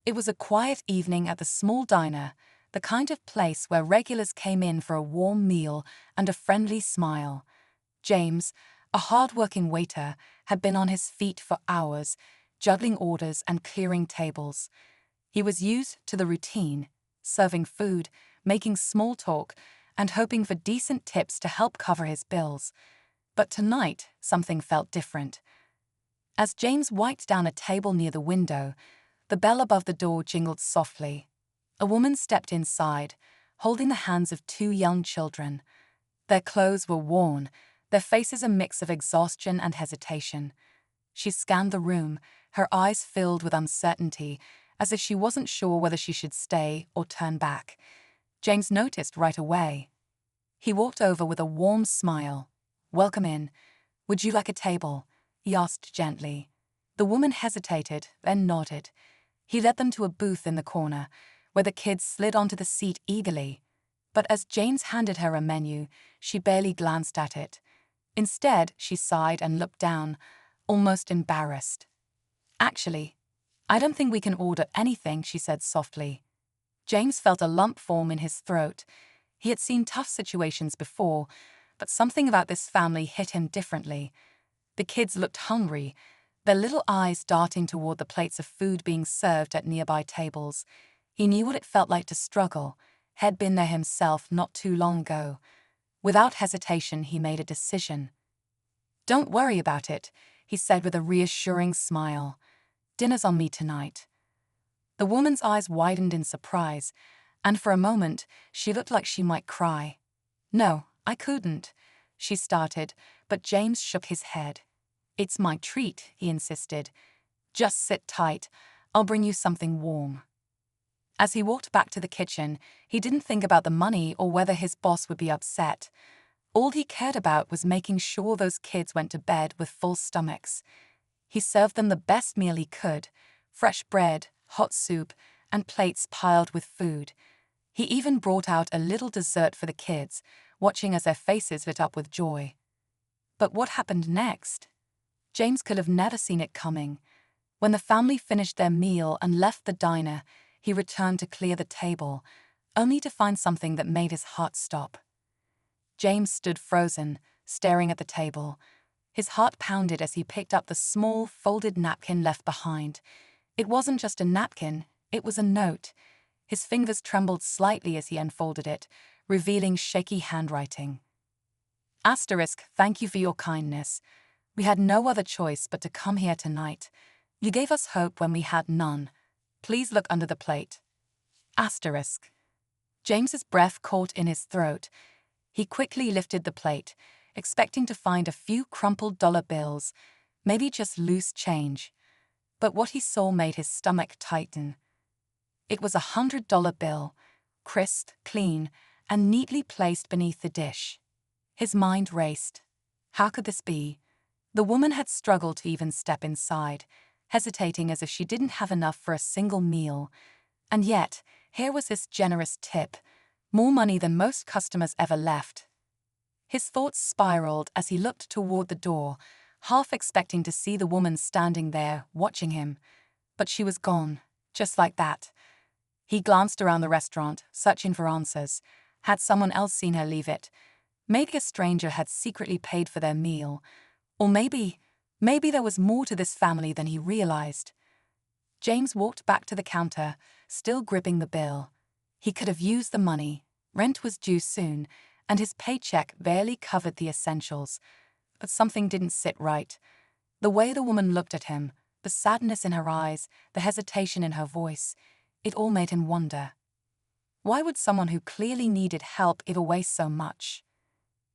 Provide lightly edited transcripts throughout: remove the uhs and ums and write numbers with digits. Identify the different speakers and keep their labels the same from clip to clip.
Speaker 1: It was a quiet evening at the small diner, the kind of place where regulars came in for a warm meal and a friendly smile. James, a hard-working waiter, had been on his feet for hours, juggling orders and clearing tables. He was used to the routine, serving food, making small talk, and hoping for decent tips to help cover his bills. But tonight, something felt different. As James wiped down a table near the window, the bell above the door jingled softly. A woman stepped inside, holding the hands of two young children. Their clothes were worn, their faces a mix of exhaustion and hesitation. She scanned the room, her eyes filled with uncertainty, as if she wasn't sure whether she should stay or turn back. James noticed right away. He walked over with a warm smile. "Welcome in. Would you like a table?" he asked gently. The woman hesitated, then nodded. He led them to a booth in the corner, where the kids slid onto the seat eagerly. But as James handed her a menu, she barely glanced at it. Instead, she sighed and looked down, almost embarrassed. "Actually, I don't think we can order anything," she said softly. James felt a lump form in his throat. He had seen tough situations before, but something about this family hit him differently. The kids looked hungry, their little eyes darting toward the plates of food being served at nearby tables. He knew what it felt like to struggle, had been there himself not too long ago. Without hesitation, he made a decision. "Don't worry about it," he said with a reassuring smile. "Dinner's on me tonight." The woman's eyes widened in surprise, and for a moment, she looked like she might cry. "No, I couldn't," she started, but James shook his head. "It's my treat," he insisted. "Just sit tight. I'll bring you something warm." As he walked back to the kitchen, he didn't think about the money or whether his boss would be upset. All he cared about was making sure those kids went to bed with full stomachs. He served them the best meal he could: fresh bread, hot soup, and plates piled with food. He even brought out a little dessert for the kids, watching as their faces lit up with joy. But what happened next? James could have never seen it coming. When the family finished their meal and left the diner, he returned to clear the table, only to find something that made his heart stop. James stood frozen, staring at the table. His heart pounded as he picked up the small, folded napkin left behind. It wasn't just a napkin, it was a note. His fingers trembled slightly as he unfolded it, revealing shaky handwriting. "Thank you for your kindness. We had no other choice but to come here tonight. You gave us hope when we had none. Please look under the plate." James's breath caught in his throat. He quickly lifted the plate, expecting to find a few crumpled dollar bills, maybe just loose change. But what he saw made his stomach tighten. It was $100 bill, crisp, clean, and neatly placed beneath the dish. His mind raced. How could this be? The woman had struggled to even step inside, hesitating as if she didn't have enough for a single meal. And yet, here was this generous tip, more money than most customers ever left. His thoughts spiraled as he looked toward the door, half expecting to see the woman standing there, watching him. But she was gone, just like that. He glanced around the restaurant, searching for answers. Had someone else seen her leave it? Maybe a stranger had secretly paid for their meal. Or maybe there was more to this family than he realized. James walked back to the counter, still gripping the bill. He could have used the money. Rent was due soon, and his paycheck barely covered the essentials. But something didn't sit right. The way the woman looked at him, the sadness in her eyes, the hesitation in her voice, it all made him wonder. Why would someone who clearly needed help give away so much?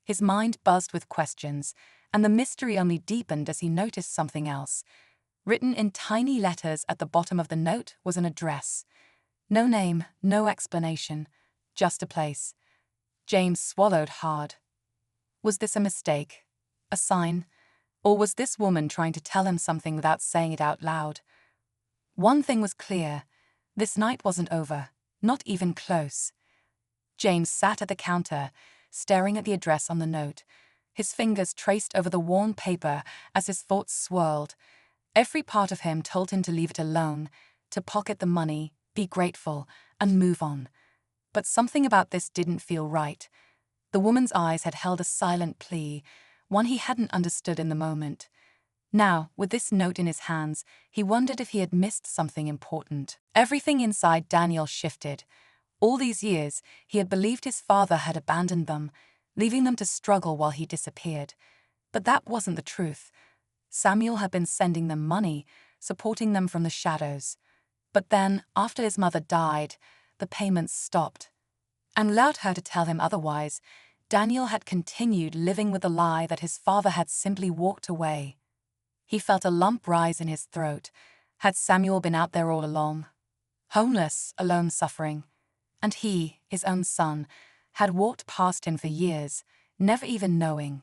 Speaker 1: His mind buzzed with questions, and the mystery only deepened as he noticed something else. Written in tiny letters at the bottom of the note was an address. No name, no explanation, just a place. James swallowed hard. Was this a mistake? A sign? Or was this woman trying to tell him something without saying it out loud? One thing was clear. This night wasn't over, not even close. James sat at the counter, staring at the address on the note. His fingers traced over the worn paper as his thoughts swirled. Every part of him told him to leave it alone, to pocket the money, be grateful, and move on. But something about this didn't feel right. The woman's eyes had held a silent plea, one he hadn't understood in the moment. Now, with this note in his hands, he wondered if he had missed something important. Everything inside Daniel shifted. All these years, he had believed his father had abandoned them, leaving them to struggle while he disappeared. But that wasn't the truth. Samuel had been sending them money, supporting them from the shadows. But then, after his mother died, the payments stopped. And allowed her to tell him otherwise, Daniel had continued living with the lie that his father had simply walked away. He felt a lump rise in his throat. Had Samuel been out there all along? Homeless, alone suffering. And he, his own son, had walked past him for years, never even knowing.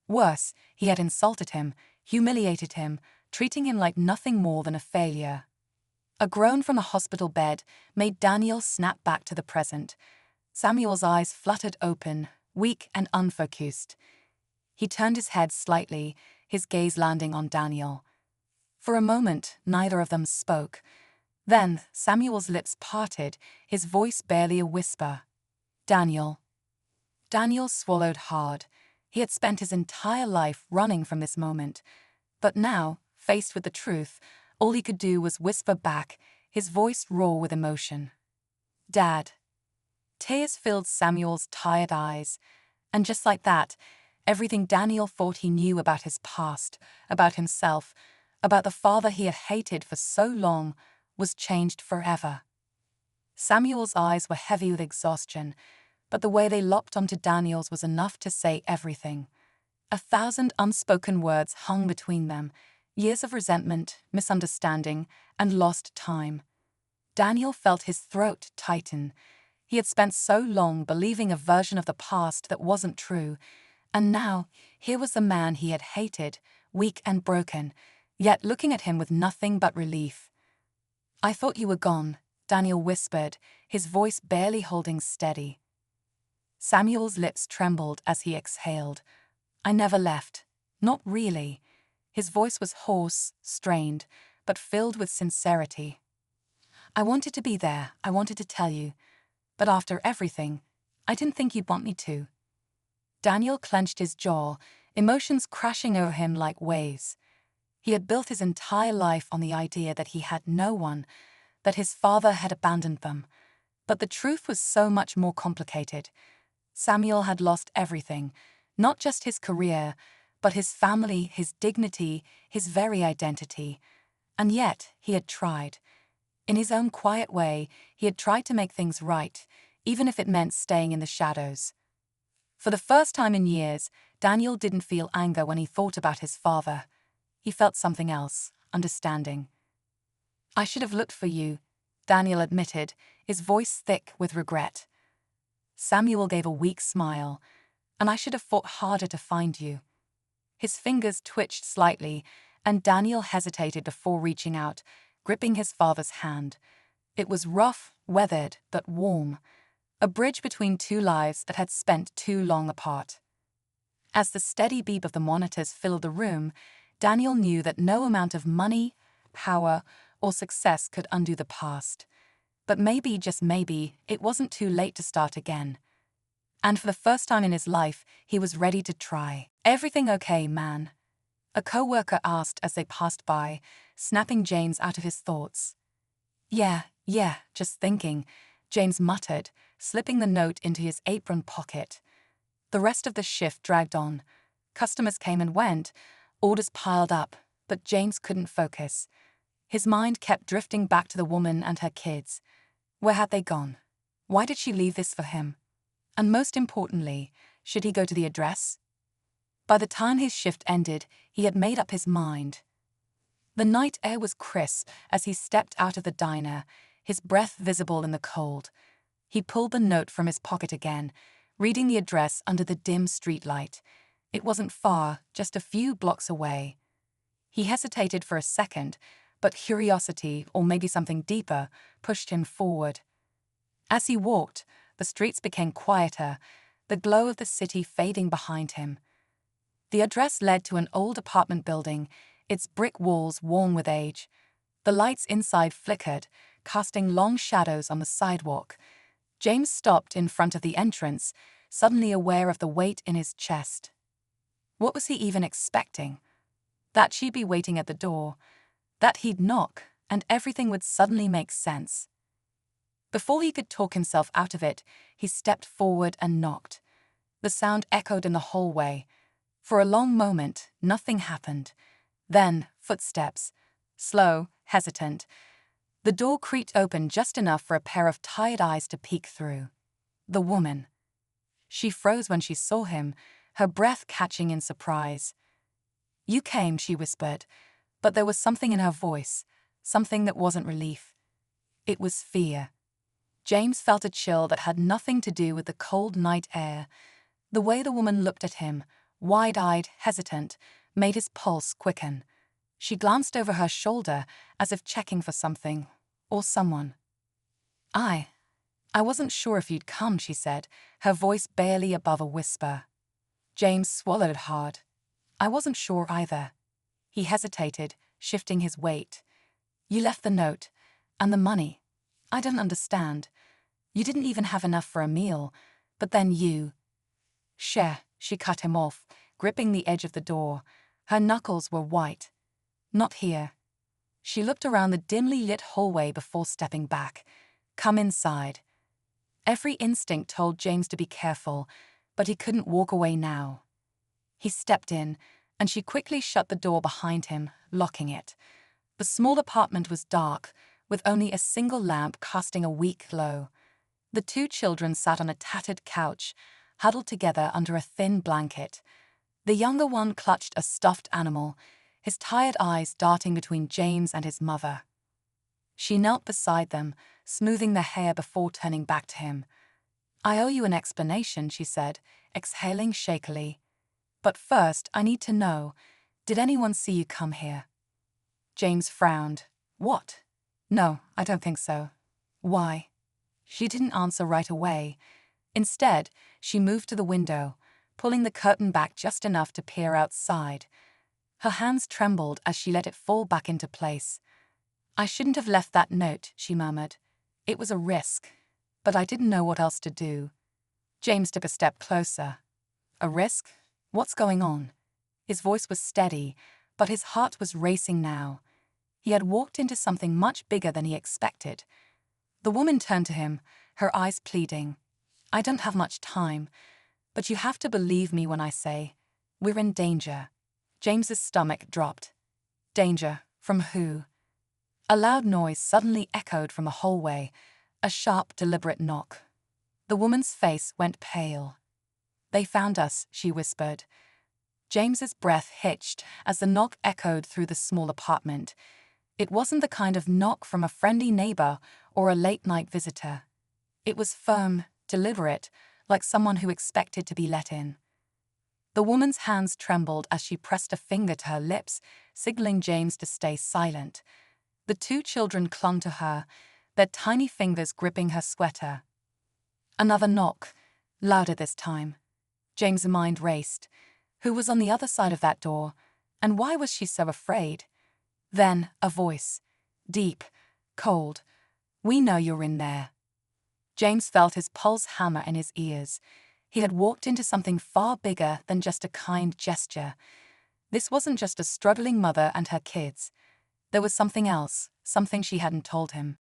Speaker 1: Worse, he had insulted him, humiliated him, treating him like nothing more than a failure. A groan from the hospital bed made Daniel snap back to the present. Samuel's eyes fluttered open, weak and unfocused. He turned his head slightly, his gaze landing on Daniel. For a moment, neither of them spoke. Then Samuel's lips parted, his voice barely a whisper. Daniel. Daniel swallowed hard. He had spent his entire life running from this moment. But now, faced with the truth, all he could do was whisper back, his voice raw with emotion. Dad. Tears filled Samuel's tired eyes. And just like that, everything Daniel thought he knew about his past, about himself, about the father he had hated for so long, was changed forever. Samuel's eyes were heavy with exhaustion, but the way they locked onto Daniel's was enough to say everything. 1,000 unspoken words hung between them, years of resentment, misunderstanding, and lost time. Daniel felt his throat tighten. He had spent so long believing a version of the past that wasn't true, and now here was the man he had hated, weak and broken, yet looking at him with nothing but relief. I thought you were gone, Daniel whispered, his voice barely holding steady. Samuel's lips trembled as he exhaled. I never left. Not really. His voice was hoarse, strained, but filled with sincerity. I wanted to be there, I wanted to tell you. But after everything, I didn't think you'd want me to. Daniel clenched his jaw, emotions crashing over him like waves. He had built his entire life on the idea that he had no one, that his father had abandoned them. But the truth was so much more complicated. Samuel had lost everything, not just his career, but his family, his dignity, his very identity. And yet, he had tried. In his own quiet way, he had tried to make things right, even if it meant staying in the shadows. For the first time in years, Daniel didn't feel anger when he thought about his father. He felt something else, understanding. I should have looked for you, Daniel admitted, his voice thick with regret. Samuel gave a weak smile. And I should have fought harder to find you. His fingers twitched slightly, and Daniel hesitated before reaching out, gripping his father's hand. It was rough, weathered, but warm, a bridge between two lives that had spent too long apart. As the steady beep of the monitors filled the room, Daniel knew that no amount of money, power, or success could undo the past. But maybe, just maybe, it wasn't too late to start again. And for the first time in his life, he was ready to try. Everything okay, man? A co-worker asked as they passed by, snapping James out of his thoughts. Yeah, just thinking, James muttered, slipping the note into his apron pocket. The rest of the shift dragged on. Customers came and went, orders piled up, but James couldn't focus. His mind kept drifting back to the woman and her kids. Where had they gone? Why did she leave this for him? And most importantly, should he go to the address? By the time his shift ended, he had made up his mind. The night air was crisp as he stepped out of the diner, his breath visible in the cold. He pulled the note from his pocket again, reading the address under the dim streetlight. It wasn't far, just a few blocks away. He hesitated for a second, but curiosity, or maybe something deeper, pushed him forward. As he walked, the streets became quieter, the glow of the city fading behind him. The address led to an old apartment building, its brick walls worn with age. The lights inside flickered, casting long shadows on the sidewalk. James stopped in front of the entrance, suddenly aware of the weight in his chest. What was he even expecting? That she'd be waiting at the door, that he'd knock, and everything would suddenly make sense. Before he could talk himself out of it, he stepped forward and knocked. The sound echoed in the hallway. For a long moment, nothing happened. Then, footsteps. Slow, hesitant. The door creaked open just enough for a pair of tired eyes to peek through. The woman. She froze when she saw him, her breath catching in surprise. "You came," she whispered, but there was something in her voice, something that wasn't relief. It was fear. James felt a chill that had nothing to do with the cold night air. The way the woman looked at him, wide-eyed, hesitant, made his pulse quicken. She glanced over her shoulder as if checking for something, or someone. I wasn't sure if you'd come," she said, her voice barely above a whisper. James swallowed hard. "I wasn't sure either." He hesitated, shifting his weight. "You left the note. And the money. I don't understand. You didn't even have enough for a meal. But then you—" "Share," she cut him off, gripping the edge of the door. Her knuckles were white. "Not here." She looked around the dimly lit hallway before stepping back. "Come inside." Every instinct told James to be careful, but he couldn't walk away now. He stepped in, and she quickly shut the door behind him, locking it. The small apartment was dark, with only a single lamp casting a weak glow. The two children sat on a tattered couch, huddled together under a thin blanket. The younger one clutched a stuffed animal, his tired eyes darting between James and his mother. She knelt beside them, smoothing their hair before turning back to him. "I owe you an explanation," she said, exhaling shakily. "But first, I need to know, did anyone see you come here?" James frowned. "What? No, I don't think so." "Why?" She didn't answer right away. Instead, she moved to the window, pulling the curtain back just enough to peer outside. Her hands trembled as she let it fall back into place. "I shouldn't have left that note," she murmured. "It was a risk, but I didn't know what else to do." James took a step closer. "A risk? What's going on?" His voice was steady, but his heart was racing now. He had walked into something much bigger than he expected. The woman turned to him, her eyes pleading. "I don't have much time, but you have to believe me when I say, we're in danger." James's stomach dropped. Danger? From who? A loud noise suddenly echoed from the hallway, a sharp, deliberate knock. The woman's face went pale. "They found us," she whispered. James's breath hitched as the knock echoed through the small apartment. It wasn't the kind of knock from a friendly neighbor or a late-night visitor. It was firm, deliberate, like someone who expected to be let in. The woman's hands trembled as she pressed a finger to her lips, signaling James to stay silent. The two children clung to her, their tiny fingers gripping her sweater. Another knock, louder this time. James' mind raced. Who was on the other side of that door, and why was she so afraid? Then a voice, deep, cold. "We know you're in there." James felt his pulse hammer in his ears. He had walked into something far bigger than just a kind gesture. This wasn't just a struggling mother and her kids. There was something else, something she hadn't told him.